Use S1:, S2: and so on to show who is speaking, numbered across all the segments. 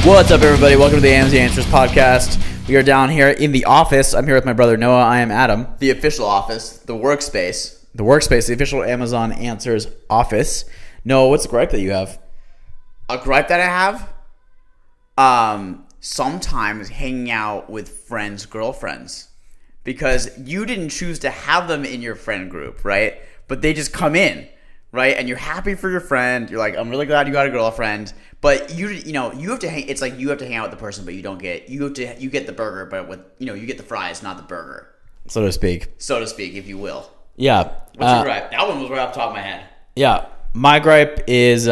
S1: What's up, everybody? Welcome to the AMZ Answers podcast. We are down here in the office. I'm here with my brother Noah. I am Adam.
S2: The official office, the workspace.
S1: The workspace, the official Amazon Answers office. Noah, what's the gripe that you have?
S2: A gripe that I have? Sometimes hanging out with friends' girlfriends. Because you didn't choose to have them in your friend group, right? But they just come in, right? And you're happy for your friend. You're like, I'm really glad you got a girlfriend. But you have to hang. It's like you have to hang out with the person, but you don't get. You get the burger, but with you get the fries, not the burger,
S1: so to speak,
S2: if you will.
S1: Yeah.
S2: What's your gripe? That one was right off the top of my head.
S1: Yeah. My gripe is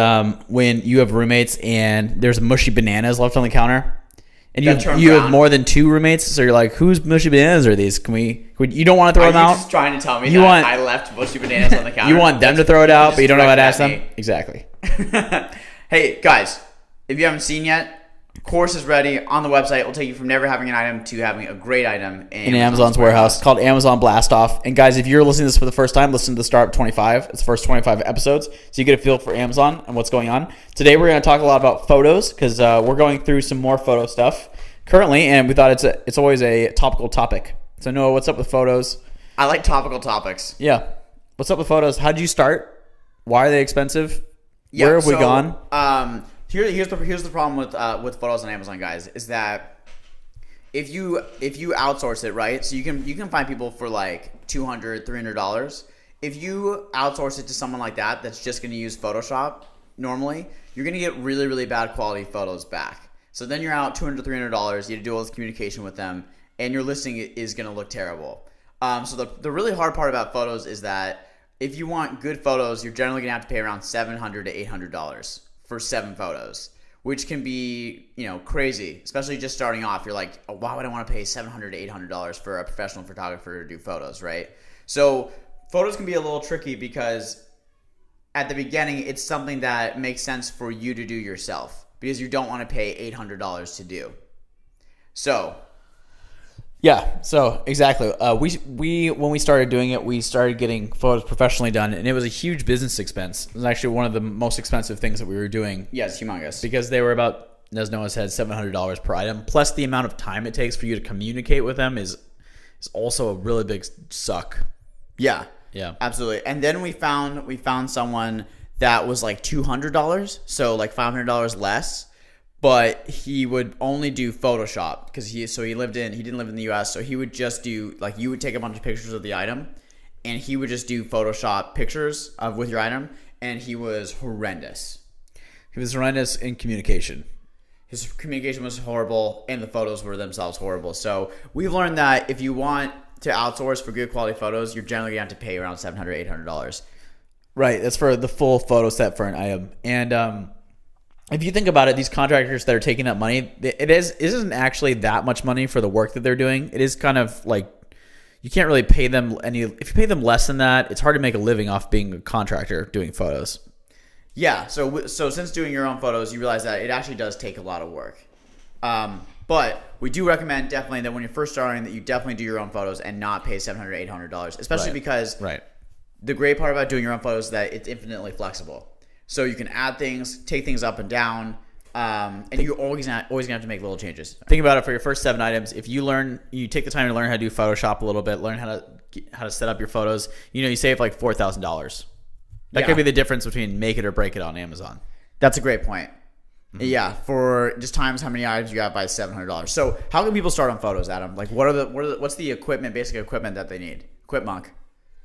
S1: when you have roommates and there's mushy bananas left on the counter, and you have more than two roommates, so you're like, whose mushy bananas are these? Can we you don't want to throw them out? Are you
S2: just trying to tell me I left mushy bananas on the counter?
S1: You want them to throw it out, but you don't know how to ask them? Exactly.
S2: Hey, guys, if you haven't seen yet, course is ready on the website. It will take you from never having an item to having a great item in
S1: Amazon's warehouse called Amazon Blast Off. And guys, if you're listening to this for the first time, listen to the Startup 25. It's the first 25 episodes, so you get a feel for Amazon and what's going on. Today, we're going to talk a lot about photos because we're going through some more photo stuff currently, and we thought it's always a topical topic. So, Noah, what's up with photos?
S2: I like topical topics.
S1: Yeah. What's up with photos? How did you start? Why are they expensive? Yeah, where have we gone?
S2: Here's the problem with photos on Amazon, guys, is that if you outsource it, right? So you can find people for like $200, $300. If you outsource it to someone like that that's just going to use Photoshop normally, you're going to get really, really bad quality photos back. So then you're out $200, $300. You have to do all this communication with them, and your listing is going to look terrible. So the really hard part about photos is that if you want good photos, you're generally going to have to pay around $700 to $800 for 7 photos, which can be, crazy, especially just starting off. You're like, oh, why would I want to pay $700 to $800 for a professional photographer to do photos, right? So photos can be a little tricky because at the beginning, it's something that makes sense for you to do yourself because you don't want to pay $800 to do. So...
S1: Yeah, so exactly. We when we started doing it, we started getting photos professionally done, and it was a huge business expense. It was actually one of the most expensive things that we were doing.
S2: Yeah, it's humongous.
S1: Because they were about, as Noah said, $700 per item. Plus the amount of time it takes for you to communicate with them is also a really big suck.
S2: Yeah.
S1: Yeah.
S2: Absolutely. And then we found someone that was like $200, so like $500 less. But he would only do Photoshop because he didn't live in the US, so he would just do you would take a bunch of pictures of the item, and he would just do Photoshop pictures with your item, and he was horrendous.
S1: He was horrendous in communication.
S2: His communication was horrible, and the photos were themselves horrible. So we've learned that if you want to outsource for good quality photos, you're generally gonna have to pay around $700, $800.
S1: Right, that's for the full photo set for an item, and if you think about it, these contractors that are taking that money, it isn't actually that much money for the work that they're doing. It is kind of like you can't really pay them any. If you pay them less than that, it's hard to make a living off being a contractor doing photos.
S2: Yeah. So since doing your own photos, you realize that it actually does take a lot of work. But we do recommend definitely that when you're first starting, that you definitely do your own photos and not pay $700, $800, especially because the great part about doing your own photos is that it's infinitely flexible. So you can add things, take things up and down, and you're always gonna have to make little changes.
S1: Think about it for your first 7 items. If you take the time to learn how to do Photoshop a little bit, learn how to set up your photos. You save like $4,000. That could be the difference between make it or break it on Amazon.
S2: That's a great point. Mm-hmm. Yeah, for just times how many items you have by $700. So how can people start on photos, Adam? Like what's the basic equipment that they need? Equipmunk.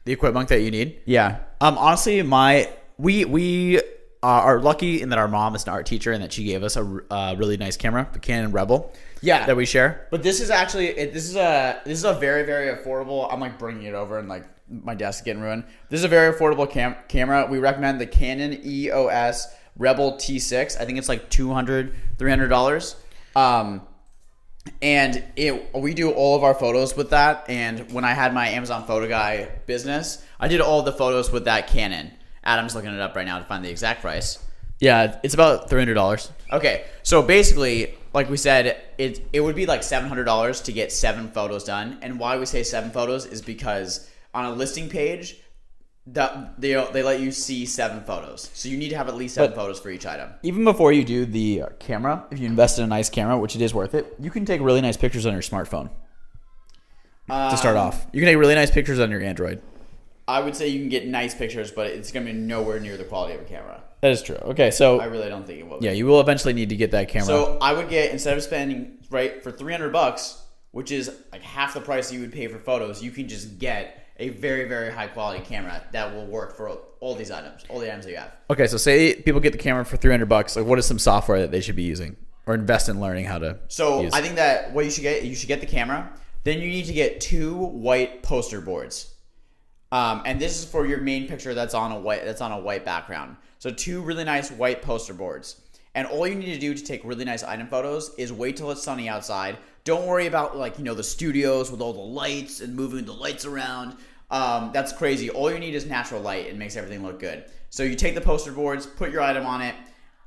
S1: The equipment that you need?
S2: Yeah.
S1: Honestly, we are lucky in that our mom is an art teacher and that she gave us a really nice camera, the Canon Rebel.
S2: Yeah,
S1: that we share.
S2: But this is actually this is a very, very affordable. I'm like bringing it over and like my desk is getting ruined. This is a very affordable camera. We recommend the Canon EOS Rebel T6. I think it's like $200, $300. And we do all of our photos with that. And when I had my Amazon Photo Guy business, I did all the photos with that Canon. Adam's looking it up right now to find the exact price.
S1: Yeah, it's about $300.
S2: Okay, so basically, like we said, it would be like $700 to get 7 photos done. And why we say 7 photos is because On a listing page, that they let you see 7 photos. So you need to have at least 7 photos for each item.
S1: Even before you do the camera, if you invest in a nice camera, which it is worth it, you can take really nice pictures on your smartphone. To start off, you can take really nice pictures on your Android.
S2: I would say you can get nice pictures, but it's going to be nowhere near the quality of a camera.
S1: That is true. Okay, so
S2: I really don't think it will be.
S1: Yeah, you will eventually need to get that camera.
S2: So I would get, instead of spending, right, for $300, which is like half the price you would pay for photos, you can just get a very, very high quality camera that will work for all these items, all the items that you have.
S1: Okay, so say people get the camera for $300. Like, what is some software that they should be using or invest in learning how to use?
S2: I think that what you should get the camera. Then you need to get 2 white poster boards. And this is for your main picture that's on a white background. So 2 really nice white poster boards. And all you need to do to take really nice item photos is wait till it's sunny outside. Don't worry about the studios with all the lights and moving the lights around. That's crazy. All you need is natural light. It makes everything look good. So you take the poster boards, put your item on it,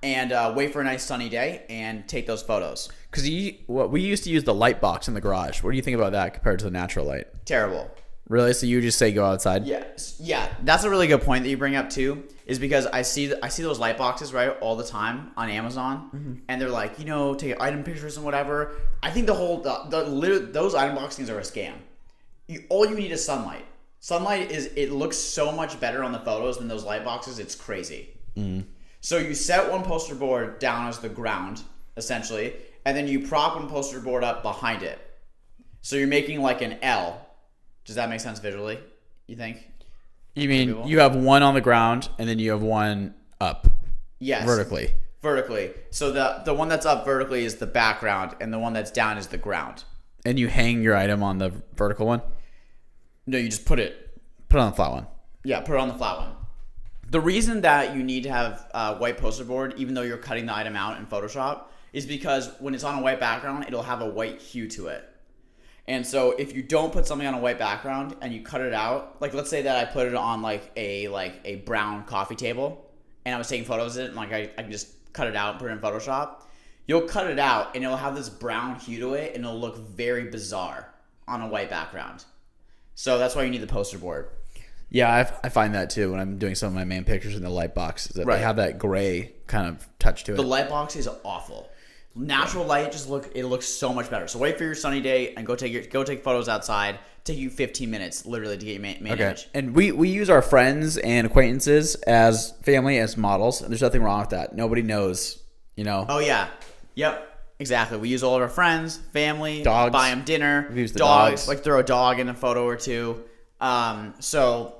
S2: and wait for a nice sunny day and take those photos.
S1: Because we used to use the light box in the garage. What do you think about that compared to the natural light?
S2: Terrible.
S1: Really? So you just say go outside?
S2: Yes. Yeah. That's a really good point that you bring up too. Is because I see those light boxes right all the time on Amazon, and they're like, take item pictures and whatever. I think those item box things are a scam. All you need is sunlight. Sunlight it looks so much better on the photos than those light boxes. It's crazy. So you set one poster board down as the ground essentially, and then you prop one poster board up behind it. So you're making like an L. Does that make sense visually, you think?
S1: You mean you have one on the ground and then you have one up?
S2: Yes.
S1: Vertically.
S2: So the one that's up vertically is the background and the one that's down is the ground.
S1: And you hang your item on the vertical one?
S2: No, you just put it
S1: on the flat one.
S2: Yeah, put it on the flat one. The reason that you need to have a white poster board, even though you're cutting the item out in Photoshop, is because when it's on a white background, it'll have a white hue to it. And so if you don't put something on a white background and you cut it out, like let's say that I put it on like a brown coffee table and I was taking photos of it and I can just cut it out and put it in Photoshop, you'll cut it out and it'll have this brown hue to it and it'll look very bizarre on a white background. So that's why you need the poster board.
S1: Yeah, I find that too when I'm doing some of my main pictures in the light box. That
S2: right.
S1: They have that gray kind of touch to it.
S2: The light box is awful. Natural light it looks so much better. So wait for your sunny day and go take photos outside. Take you 15 minutes literally to get your main image.
S1: And we use our friends and acquaintances as family as models. And there's nothing wrong with that. Nobody knows,
S2: Oh yeah, yep, exactly. We use all of our friends, family,
S1: dogs.
S2: Buy them dinner.
S1: We use the
S2: dogs. Like throw a dog in a photo or two. So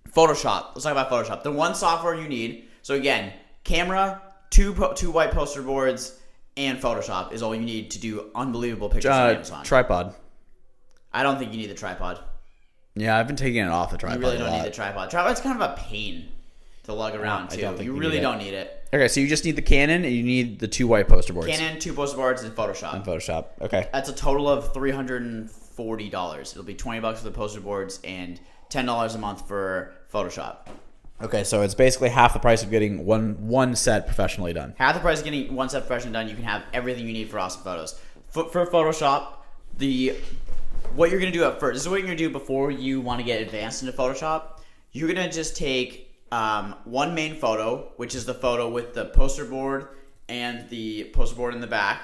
S2: Photoshop. Let's talk about Photoshop. The one software you need. So again, camera, two white poster boards. And Photoshop is all you need to do unbelievable pictures on Amazon.
S1: Tripod.
S2: I don't think you need the tripod.
S1: Yeah, I've been taking it off the tripod.
S2: You really don't need the tripod. Tripod's kind of a pain to lug around too. You really don't need it.
S1: Okay, so you just need the Canon and you need the 2 white poster boards.
S2: Canon, 2 poster boards, and Photoshop.
S1: Okay.
S2: That's a total of $340. It'll be $20 for the poster boards and $10 a month for Photoshop.
S1: Okay, so it's basically half the price of getting one set professionally done.
S2: Half the price of getting one set professionally done. You can have everything you need for awesome photos. For Photoshop, what you're going to do at first, this is what you're going to do before you want to get advanced into Photoshop. You're going to just take one main photo, which is the photo with the poster board and the poster board in the back,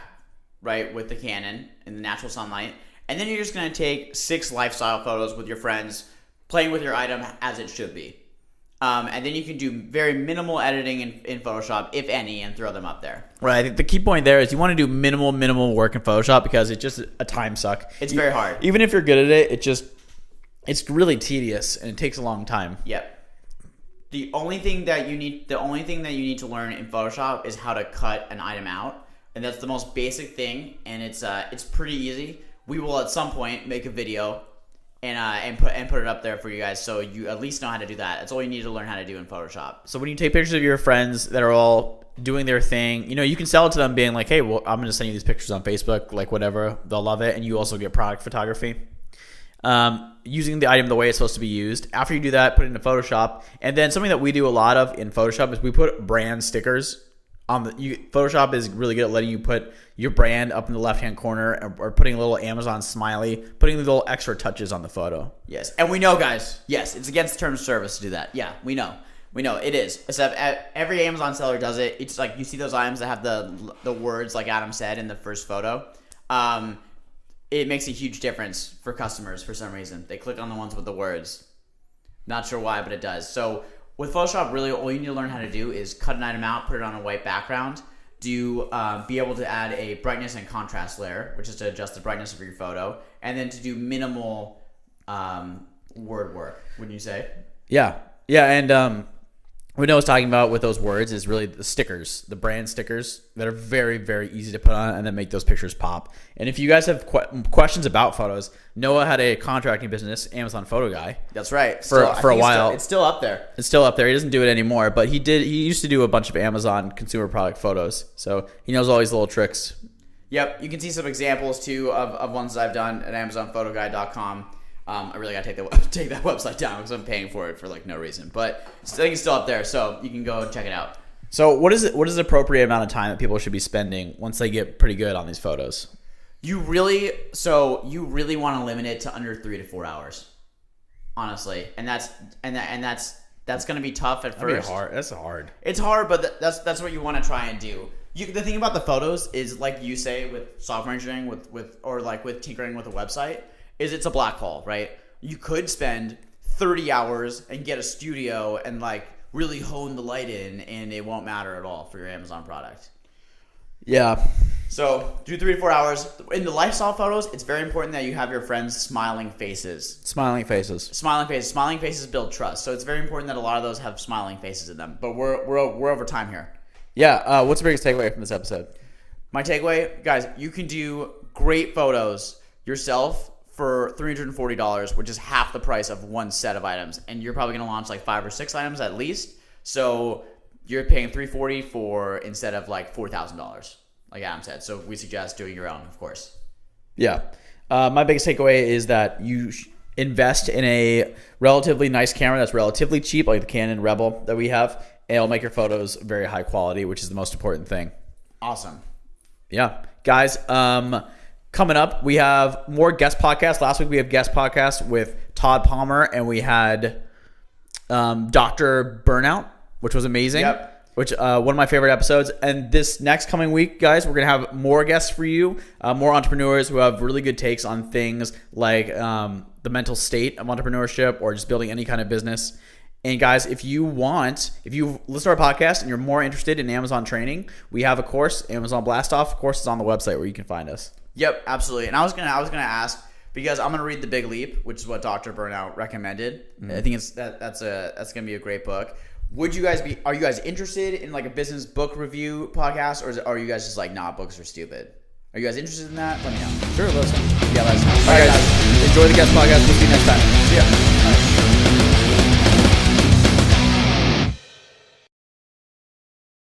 S2: right, with the Canon and the natural sunlight. And then you're just going to take 6 lifestyle photos with your friends, playing with your item as it should be. And then you can do very minimal editing in Photoshop, if any, and throw them up there.
S1: Right. I think the key point there is you want to do minimal work in Photoshop because it's just a time suck.
S2: It's very hard.
S1: Even if you're good at it, it's really tedious and it takes a long time.
S2: Yep. The only thing that you need to learn in Photoshop is how to cut an item out, and that's the most basic thing. And it's pretty easy. We will at some point make a video. And put it up there for you guys, so you at least know how to do that. That's all you need to learn how to do in Photoshop.
S1: So when you take pictures of your friends that are all doing their thing, you can sell it to them, being like, "Hey, well, I'm going to send you these pictures on Facebook, like whatever. They'll love it, and you also get product photography." Using the item the way it's supposed to be used. After you do that, put it into Photoshop, and then something that we do a lot of in Photoshop is we put brand stickers Photoshop is really good at letting you put your brand up in the left-hand corner, or putting a little Amazon smiley, putting the little extra touches on the photo.
S2: Yes, and we know, guys. Yes, it's against the terms of service to do that. Yeah, we know it is. Except every Amazon seller does it. It's like you see those items that have the words like Adam said in the first photo. It makes a huge difference for customers for some reason. They click on the ones with the words. Not sure why, but it does. So with Photoshop, really all you need to learn how to do is cut an item out, put it on a white background, be able to add a brightness and contrast layer, which is to adjust the brightness of your photo, and then to do minimal word work, wouldn't you say?
S1: Yeah, and what Noah's talking about with those words is really the stickers, the brand stickers that are very, very easy to put on and then make those pictures pop. And if you guys have questions about photos, Noah had a contracting business, Amazon Photo Guy.
S2: That's right.
S1: For a while.
S2: It's still up there.
S1: It's still up there. He doesn't do it anymore, but he used to do a bunch of Amazon consumer product photos. So he knows all these little tricks.
S2: Yep. You can see some examples too of ones that I've done at AmazonPhotoGuy.com. I really gotta take that website down because I'm paying for it for like no reason. But I think it's still up there, so you can go check it out.
S1: So what is the appropriate amount of time that people should be spending once they get pretty good on these photos?
S2: You really want to limit it to under 3 to 4 hours, honestly, and that's gonna be tough at first.
S1: That's hard.
S2: It's hard, but that's what you want to try and do. The thing about the photos is, like you say, with software engineering, with tinkering with a website, is it's a black hole, right? You could spend 30 hours and get a studio and like really hone the light in, and it won't matter at all for your Amazon product.
S1: Yeah.
S2: So do 3 to 4 hours. In the lifestyle photos, it's very important that you have your friends' smiling faces.
S1: Smiling faces
S2: build trust. So it's very important that a lot of those have smiling faces in them. But we're over time here.
S1: Yeah. What's the biggest takeaway from this episode?
S2: My takeaway, guys, you can do great photos yourself for $340, which is half the price of one set of items, and you're probably going to launch like 5 or 6 items at least. So you're paying $340 for instead of like $4,000, like Adam said. So we suggest doing your own, of course.
S1: Yeah, my biggest takeaway is that you invest in a relatively nice camera that's relatively cheap, like the Canon Rebel that we have, and it'll make your photos very high quality, which is the most important thing.
S2: Awesome.
S1: Yeah, guys. Coming up, we have more guest podcasts. Last week, we have guest podcasts with Todd Palmer, and we had Dr. Burnout, which was amazing. Yep. Which one of my favorite episodes. And this next coming week, guys, we're going to have more guests for you, more entrepreneurs who have really good takes on things like the mental state of entrepreneurship or just building any kind of business. And guys, if you listen to our podcast and you're more interested in Amazon training, we have a course, Amazon Blast Off. Of course, it's on the website where you can find us.
S2: Yep, absolutely. And I was gonna ask, because I'm gonna read The Big Leap, which is what Dr. Burnout recommended. Mm-hmm. I think that's gonna be a great book. Are you guys interested in like a business book review podcast, or are you guys just like, nah, books are stupid? Are you guys interested in that? Let me know.
S1: Sure, let us know.
S2: Yeah, let us know.
S1: All right, guys. Enjoy the guest podcast. We'll see you next time.
S2: See ya. All right.